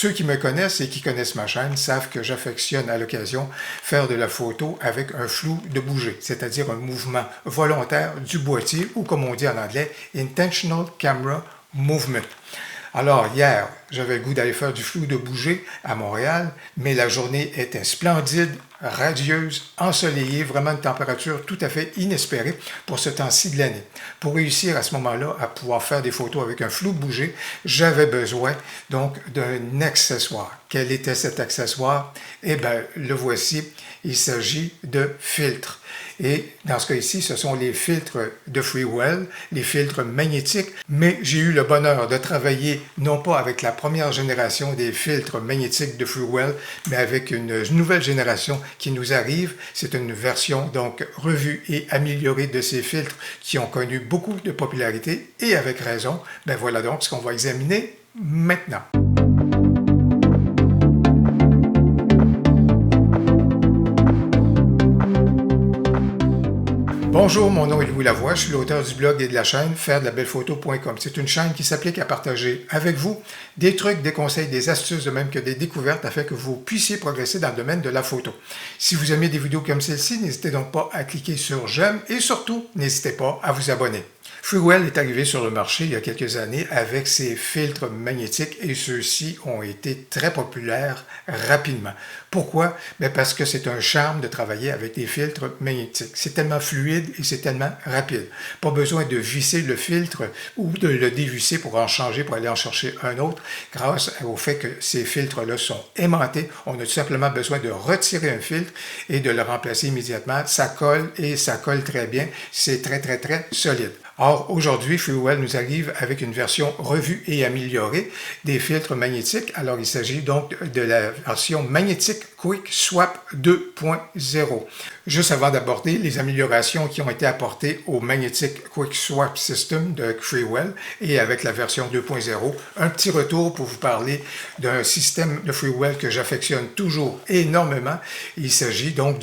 Ceux qui me connaissent et qui connaissent ma chaîne savent que j'affectionne à l'occasion faire de la photo avec un flou de bouger, c'est-à-dire un mouvement volontaire du boîtier ou comme on dit en anglais, Intentional Camera Movement. Alors hier, j'avais le goût d'aller faire du flou de bouger à Montréal, mais la journée était splendide, radieuse, ensoleillée, vraiment une température tout à fait inespérée pour ce temps-ci de l'année. Pour réussir à ce moment-là à pouvoir faire des photos avec un flou bougé, j'avais besoin donc d'un accessoire. Quel était cet accessoire? Eh bien, le voici, il s'agit de filtres. Et dans ce cas-ci, ce sont les filtres de Freewell, les filtres magnétiques, mais j'ai eu le bonheur de travailler non pas avec la première génération des filtres magnétiques de Freewell, mais avec une nouvelle génération qui nous arrive. C'est une version donc revue et améliorée de ces filtres qui ont connu beaucoup de popularité et avec raison. Ben voilà donc ce qu'on va examiner maintenant. Bonjour, mon nom est Louis Lavoie, je suis l'auteur du blog et de la chaîne fairedelabelephoto.com. C'est une chaîne qui s'applique à partager avec vous des trucs, des conseils, des astuces, de même que des découvertes afin que vous puissiez progresser dans le domaine de la photo. Si vous aimez des vidéos comme celle-ci, n'hésitez donc pas à cliquer sur j'aime et surtout, n'hésitez pas à vous abonner. Freewell est arrivé sur le marché il y a quelques années avec ses filtres magnétiques et ceux-ci ont été très populaires rapidement. Pourquoi? Bien parce que c'est un charme de travailler avec des filtres magnétiques. C'est tellement fluide et c'est tellement rapide. Pas besoin de visser le filtre ou de le dévisser pour en changer, pour aller en chercher un autre. Grâce au fait que ces filtres-là sont aimantés, on a tout simplement besoin de retirer un filtre et de le remplacer immédiatement. Ça colle et ça colle très bien. C'est très, très, très solide. Or, aujourd'hui, Freewell nous arrive avec une version revue et améliorée des filtres magnétiques. Alors, il s'agit donc de la version magnétique Quick Swap 2.0. Juste avant d'aborder les améliorations qui ont été apportées au Magnetic Quick Swap System de Freewell et avec la version 2.0, un petit retour pour vous parler d'un système de Freewell que j'affectionne toujours énormément. Il s'agit donc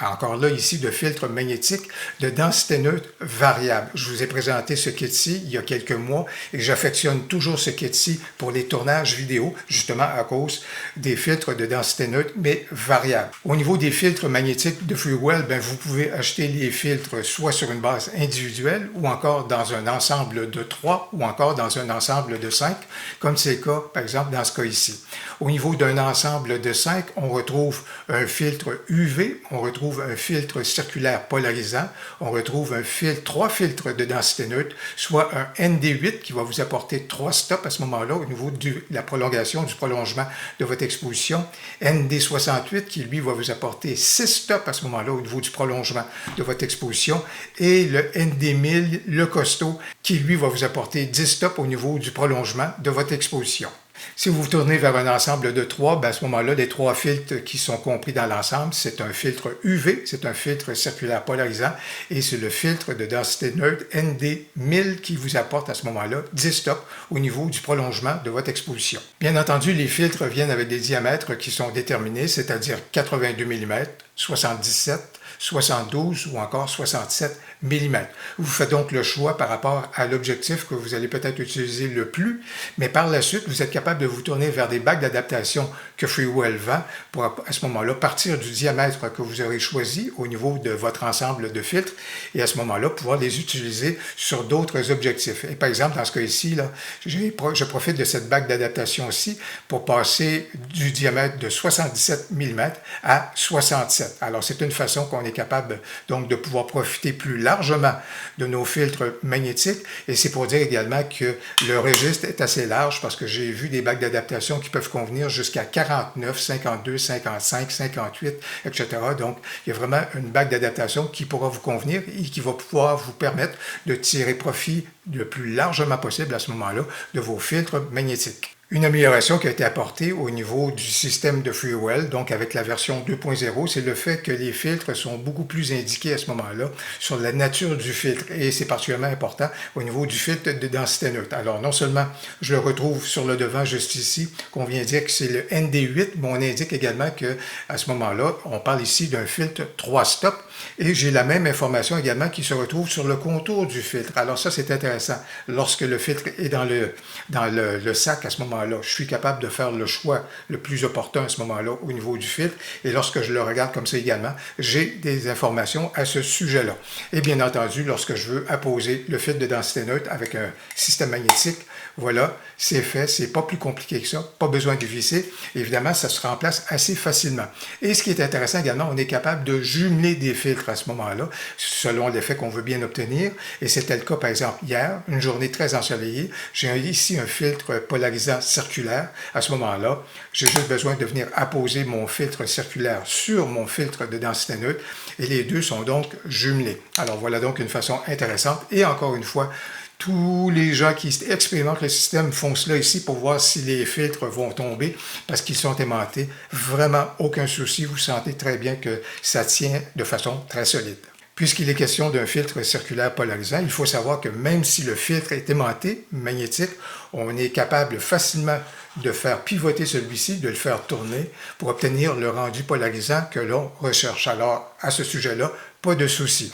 encore là ici, de filtres magnétiques de densité neutre variable. Je vous ai présenté ce kit-ci il y a quelques mois et j'affectionne toujours ce kit-ci pour les tournages vidéo, justement à cause des filtres de densité neutre, mais variable. Au niveau des filtres magnétiques de Freewell, ben, vous pouvez acheter les filtres soit sur une base individuelle ou encore dans un ensemble de 3 ou encore dans un ensemble de 5, comme c'est le cas, par exemple, dans ce cas ici. Au niveau d'un ensemble de 5, on retrouve un filtre UV, on retrouve un filtre circulaire polarisant, on retrouve 3 filtres de densité neutre, soit un ND8 qui va vous apporter 3 stops à ce moment-là au niveau de la prolongation, du prolongement de votre exposition, ND68 qui lui va vous apporter 6 stops à ce moment-là au niveau du prolongement de votre exposition et le ND1000, le costaud, qui lui va vous apporter 10 stops au niveau du prolongement de votre exposition. Si vous vous tournez vers un ensemble de 3, ben à ce moment-là, les 3 filtres qui sont compris dans l'ensemble, c'est un filtre UV, c'est un filtre circulaire polarisant et c'est le filtre de densité neutre ND1000 qui vous apporte à ce moment-là 10 stops au niveau du prolongement de votre exposition. Bien entendu, les filtres viennent avec des diamètres qui sont déterminés, c'est-à-dire 82 mm, 77, 72 ou encore 67 mm. Vous faites donc le choix par rapport à l'objectif que vous allez peut-être utiliser le plus, mais par la suite, vous êtes capable de vous tourner vers des bacs d'adaptation que Freewell vend pour à ce moment-là partir du diamètre que vous aurez choisi au niveau de votre ensemble de filtres et à ce moment-là pouvoir les utiliser sur d'autres objectifs. Et par exemple, dans ce cas ici, là, je profite de cette bac d'adaptation-ci pour passer du diamètre de 77 mm à 67. Alors, c'est une façon qu'on est capable donc de pouvoir profiter plus largement de nos filtres magnétiques et c'est pour dire également que le registre est assez large parce que j'ai vu des bacs d'adaptation qui peuvent convenir jusqu'à 49, 52, 55, 58, etc. Donc, il y a vraiment une bac d'adaptation qui pourra vous convenir et qui va pouvoir vous permettre de tirer profit le plus largement possible à ce moment-là de vos filtres magnétiques. Une amélioration qui a été apportée au niveau du système de Freewell, donc avec la version 2.0, c'est le fait que les filtres sont beaucoup plus indiqués à ce moment-là sur la nature du filtre et c'est particulièrement important au niveau du filtre de densité neutre. Alors non seulement je le retrouve sur le devant juste ici, qu'on vient dire que c'est le ND8, mais on indique également que à ce moment-là, on parle ici d'un filtre 3 stops et j'ai la même information également qui se retrouve sur le contour du filtre. Alors ça, c'est intéressant. Lorsque le filtre est dans le sac à ce moment-là, moment-là, je suis capable de faire le choix le plus opportun à ce moment-là au niveau du filtre. Et lorsque je le regarde comme ça également, j'ai des informations à ce sujet-là. Et bien entendu, lorsque je veux apposer le filtre de densité neutre avec un système magnétique, voilà, c'est fait, c'est pas plus compliqué que ça, pas besoin de visser. Évidemment, ça se remplace assez facilement. Et ce qui est intéressant également, on est capable de jumeler des filtres à ce moment-là, selon l'effet qu'on veut bien obtenir. Et c'était le cas, par exemple, hier, une journée très ensoleillée. J'ai ici un filtre polarisant circulaire. À ce moment-là, j'ai juste besoin de venir apposer mon filtre circulaire sur mon filtre de densité neutre. Et les deux sont donc jumelés. Alors voilà donc une façon intéressante. Et encore une fois, tous les gens qui expérimentent le système font cela ici pour voir si les filtres vont tomber parce qu'ils sont aimantés. Vraiment aucun souci, vous sentez très bien que ça tient de façon très solide. Puisqu'il est question d'un filtre circulaire polarisant, il faut savoir que même si le filtre est aimanté, magnétique, on est capable facilement de faire pivoter celui-ci, de le faire tourner pour obtenir le rendu polarisant que l'on recherche. Alors, à ce sujet-là, pas de souci.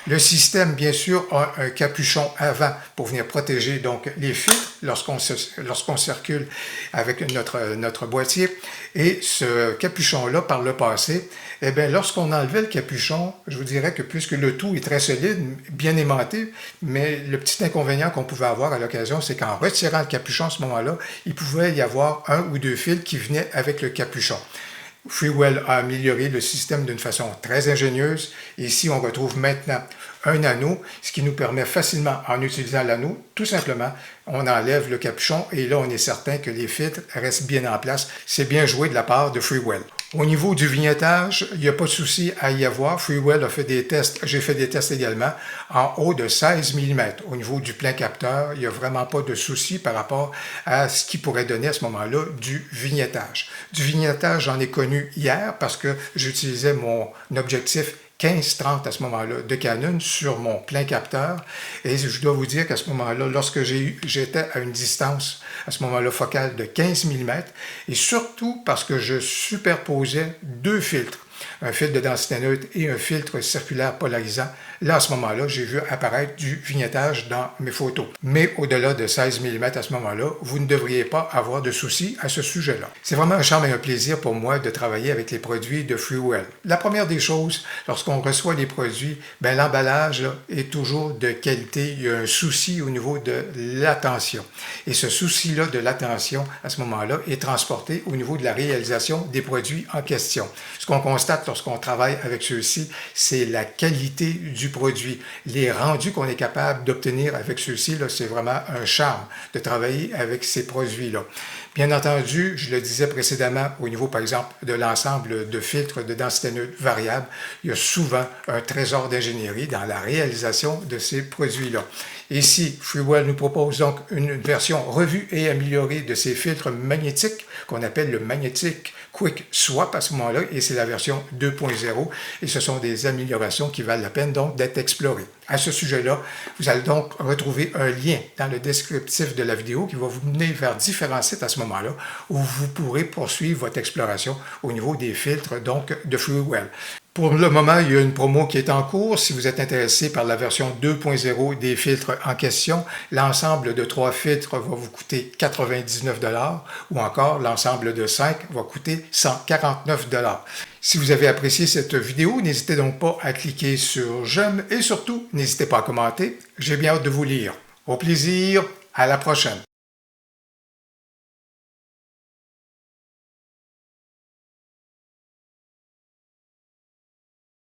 Le système, bien sûr, a un capuchon avant pour venir protéger donc les filtres lorsqu'on circule avec notre boîtier. Et ce capuchon-là, par le passé, eh bien, lorsqu'on enlevait le capuchon, je vous dirais que puisque le tout est très solide, bien aimanté, mais le petit inconvénient qu'on pouvait avoir à l'occasion, c'est qu'en retirant le capuchon à ce moment-là, il pouvait y avoir un ou deux fils qui venaient avec le capuchon. Freewell a amélioré le système d'une façon très ingénieuse. Et ici, on retrouve maintenant un anneau, ce qui nous permet facilement, en utilisant l'anneau, tout simplement, on enlève le capuchon et là, on est certain que les filtres restent bien en place. C'est bien joué de la part de Freewell. Au niveau du vignettage, il n'y a pas de souci à y avoir. Freewell a fait des tests, j'ai fait des tests également, en haut de 16 mm. Au niveau du plein capteur, il n'y a vraiment pas de souci par rapport à ce qui pourrait donner à ce moment-là du vignettage. Du vignettage, j'en ai connu hier parce que j'utilisais mon objectif 15-30 à ce moment-là de Canon sur mon plein capteur. Et je dois vous dire qu'à ce moment-là, lorsque j'étais à une distance, à ce moment-là, focale de 15 mm, et surtout parce que je superposais deux filtres, un filtre de densité neutre et un filtre circulaire polarisant. Là, à ce moment-là, j'ai vu apparaître du vignettage dans mes photos. Mais au-delà de 16 mm à ce moment-là, vous ne devriez pas avoir de soucis à ce sujet-là. C'est vraiment un charme et un plaisir pour moi de travailler avec les produits de Freewell. La première des choses, lorsqu'on reçoit les produits, l'emballage est toujours de qualité. Il y a un souci au niveau de l'attention. Et ce souci-là de l'attention, à ce moment-là, est transporté au niveau de la réalisation des produits en question. Ce qu'on constate lorsqu'on travaille avec ceux-ci, c'est la qualité du produit. Les rendus qu'on est capable d'obtenir avec ceux-ci, c'est vraiment un charme de travailler avec ces produits-là. Bien entendu, je le disais précédemment, au niveau, par exemple, de l'ensemble de filtres de densité neutre variable, il y a souvent un trésor d'ingénierie dans la réalisation de ces produits-là. Ici, Freewell nous propose donc une version revue et améliorée de ces filtres magnétiques qu'on appelle le Magnetic Quick Swap à ce moment-là, et c'est la version 2.0, et ce sont des améliorations qui valent la peine donc d'être explorées. À ce sujet-là, vous allez donc retrouver un lien dans le descriptif de la vidéo qui va vous mener vers différents sites à ce moment-là où vous pourrez poursuivre votre exploration au niveau des filtres donc de Freewell. Pour le moment, il y a une promo qui est en cours. Si vous êtes intéressé par la version 2.0 des filtres en question, l'ensemble de 3 filtres va vous coûter 99 $ ou encore l'ensemble de 5 va coûter 149 $. Si vous avez apprécié cette vidéo, n'hésitez donc pas à cliquer sur j'aime et surtout, n'hésitez pas à commenter. J'ai bien hâte de vous lire. Au plaisir, à la prochaine.